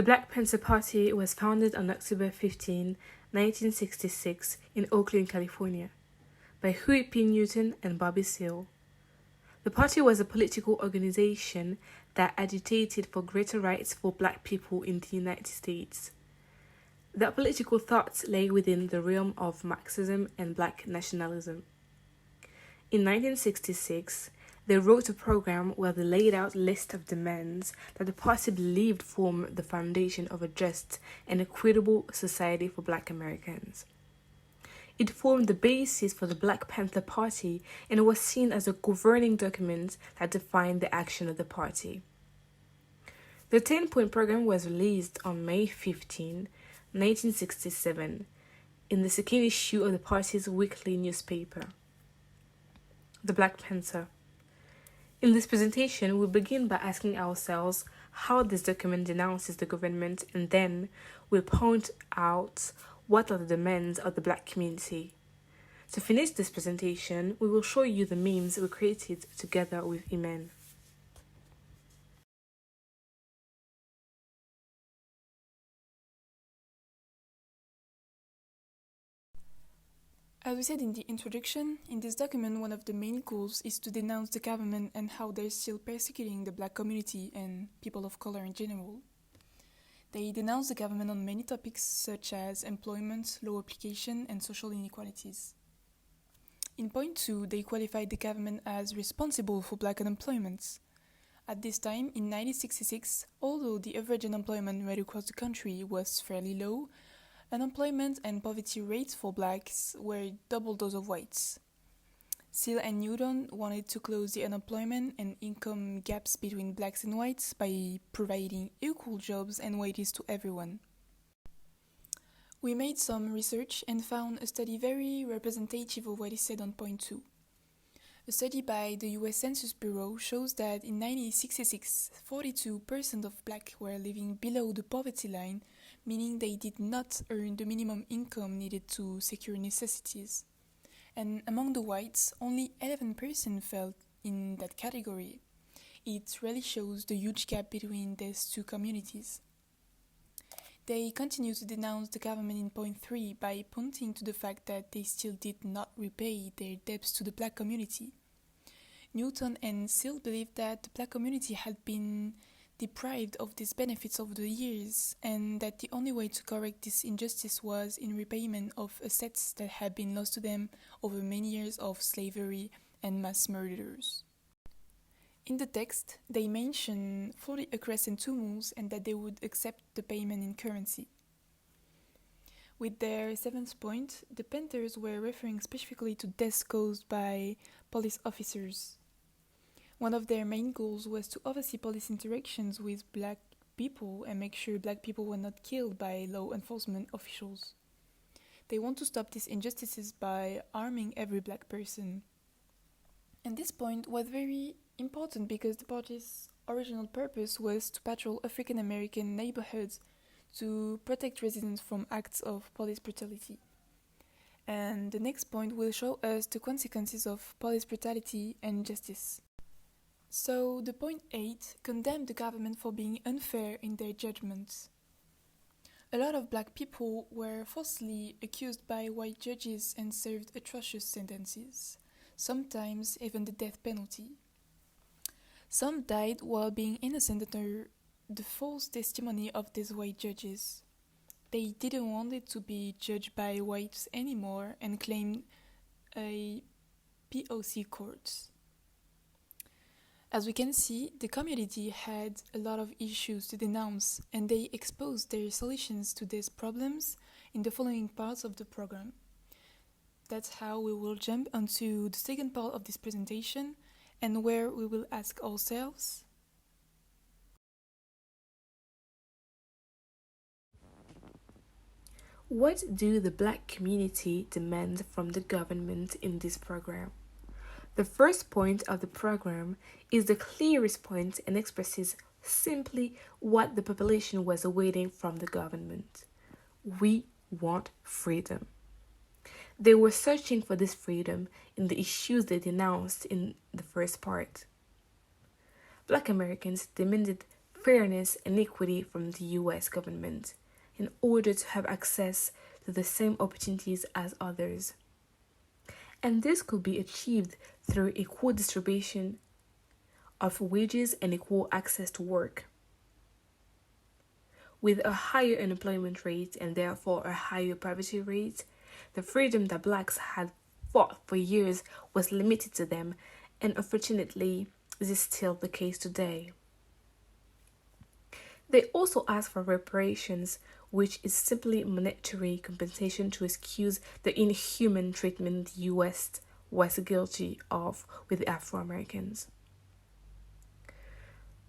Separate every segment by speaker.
Speaker 1: The Black Panther Party was founded on October 15, 1966 in Oakland, California, by Huey P. Newton and Bobby Seale. The party was a political organization that agitated for greater rights for black people in the United States. Their political thoughts lay within the realm of Marxism and black nationalism. In 1966, they wrote a program where they laid out a list of demands that the party believed formed the foundation of a just and equitable society for black Americans. It formed the basis for the Black Panther Party and was seen as a governing document that defined the action of the party. The 10-point program was released on May 15, 1967, in the second issue of the party's weekly newspaper, The Black Panther. In this presentation, we'll begin by asking ourselves how this document denounces the government, and then we'll point out what are the demands of the black community. To finish this presentation, we will show you the memes we created together with Imene.
Speaker 2: As we said in the introduction, in this document one of the main goals is to denounce the government and how they're still persecuting the black community and people of color in general. They denounce the government on many topics such as employment, law application, and social inequalities. In point 2, they qualified the government as responsible for black unemployment. At this time, in 1966, although the average unemployment rate across the country was fairly low, unemployment and poverty rates for blacks were double those of whites. Seale and Newton wanted to close the unemployment and income gaps between blacks and whites by providing equal jobs and wages to everyone. We made some research and found a study very representative of what is said on point 2. A study by the US Census Bureau shows that in 1966, 42% of blacks were living below the poverty line, meaning they did not earn the minimum income needed to secure necessities. And among the whites, only 11% fell in that category. It really shows the huge gap between these two communities. They continue to denounce the government in point 3 by pointing to the fact that they still did not repay their debts to the black community. Newton and Seale believed that the black community had been deprived of these benefits over the years, and that the only way to correct this injustice was in repayment of assets that had been lost to them over many years of slavery and mass murders. In the text, they mention 40 acres and tumults and that they would accept the payment in currency. With their 7th point, the Panthers were referring specifically to deaths caused by police officers. One of their main goals was to oversee police interactions with black people and make sure black people were not killed by law enforcement officials. They want to stop these injustices by arming every black person. And this point was very important because the party's original purpose was to patrol African American neighborhoods to protect residents from acts of police brutality. And the next point will show us the consequences of police brutality and justice. So, the point 8 condemned the government for being unfair in their judgments. A lot of black people were falsely accused by white judges and served atrocious sentences, sometimes even the death penalty. Some died while being innocent under the false testimony of these white judges. They didn't want it to be judged by whites anymore and claimed a POC court. As we can see, the community had a lot of issues to denounce, and they exposed their solutions to these problems in the following parts of the program. That's how we will jump onto the second part of this presentation, and where we will ask ourselves,
Speaker 1: what do the black community demand from the government in this program? The first point of the program is the clearest point and expresses simply what the population was awaiting from the government. We want freedom. They were searching for this freedom in the issues they denounced in the first part. Black Americans demanded fairness and equity from the US government in order to have access to the same opportunities as others. And this could be achieved through equal distribution of wages and equal access to work. With a higher unemployment rate and therefore a higher poverty rate, the freedom that blacks had fought for years was limited to them, and unfortunately, this is still the case today. They also asked for reparations, which is simply monetary compensation to excuse the inhuman treatment the US was guilty of with the Afro-Americans.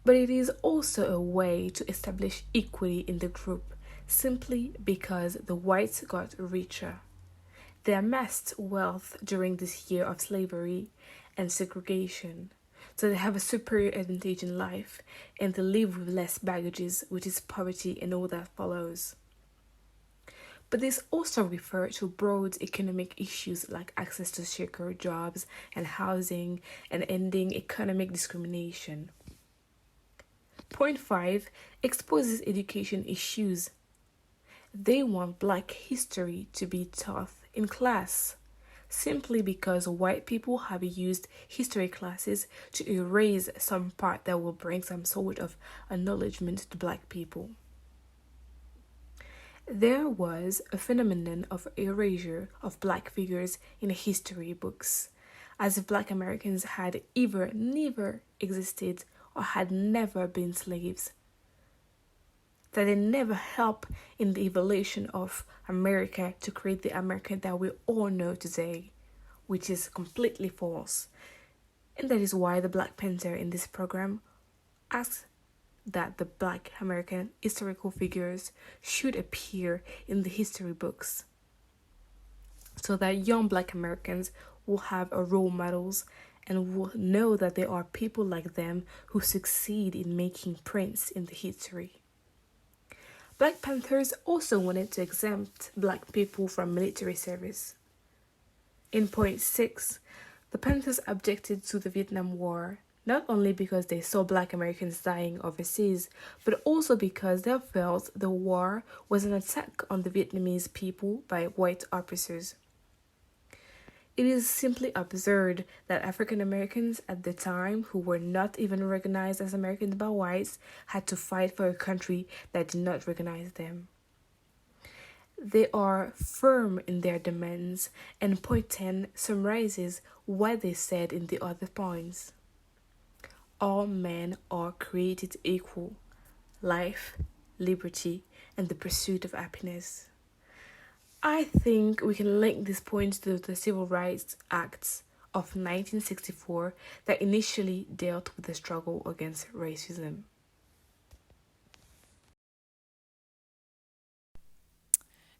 Speaker 1: But it is also a way to establish equity in the group, simply because the whites got richer. They amassed wealth during this year of slavery and segregation, so they have a superior advantage in life, and they live with less baggages, which is poverty and all that follows. But this also refers to broad economic issues like access to secure jobs and housing and ending economic discrimination. Point 5 exposes education issues. They want Black history to be taught in class, simply because white people have used history classes to erase some part that will bring some sort of acknowledgement to Black people. There was a phenomenon of erasure of Black figures in history books, as if Black Americans had either never existed or had never been slaves, that they never helped in the evolution of America to create the America that we all know today, which is completely false. And that is why the Black Panther in this program asks that the Black American historical figures should appear in the history books, so that young Black Americans will have a role models and will know that there are people like them who succeed in making prints in the history. Black Panthers also wanted to exempt Black people from military service. In point 6, the Panthers objected to the Vietnam War, not only because they saw Black Americans dying overseas, but also because they felt the war was an attack on the Vietnamese people by white officers. It is simply absurd that African Americans at the time, who were not even recognized as Americans by whites, had to fight for a country that did not recognize them. They are firm in their demands, and point 10 summarizes what they said in the other points. All men are created equal: life, liberty, and the pursuit of happiness. I think we can link these points to the Civil Rights Acts of 1964 that initially dealt with the struggle against racism.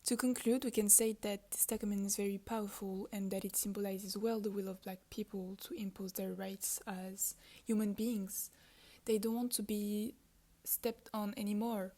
Speaker 2: To conclude, we can say that this document is very powerful and that it symbolizes well the will of Black people to impose their rights as human beings. They don't want to be stepped on anymore.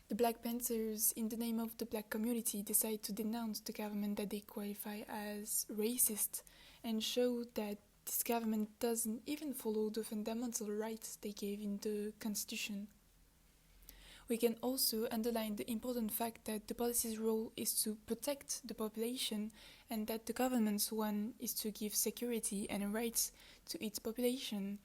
Speaker 2: The Black Panthers, in the name of the Black community, decide to denounce the government that they qualify as racist and show that this government doesn't even follow the fundamental rights they gave in the Constitution. We can also underline the important fact that the policy's role is to protect the population and that the government's one is to give security and rights to its population,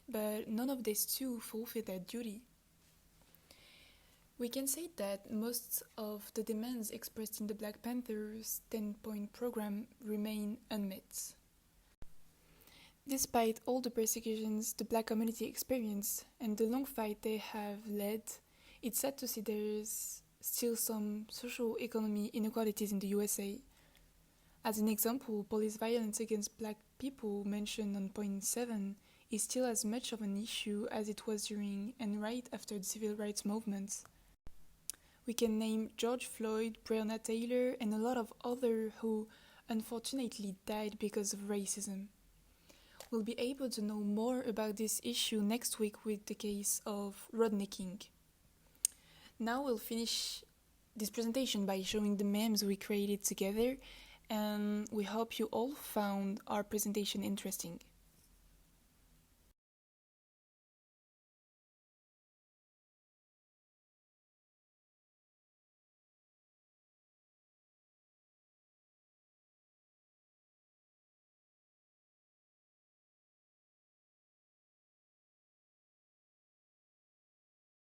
Speaker 2: but none of these two fulfill their duty. We can say that most of the demands expressed in the Black Panthers 10-point program remain unmet. Despite all the persecutions the Black community experienced and the long fight they have led, it's sad to see there's still some social economy inequalities in the USA. As an example, police violence against Black people mentioned on point 7 is still as much of an issue as it was during and right after the civil rights movement. We can name George Floyd, Breonna Taylor, and a lot of others who unfortunately died because of racism. We'll be able to know more about this issue next week with the case of Rodney King. Now we'll finish this presentation by showing the memes we created together, and we hope you all found our presentation interesting.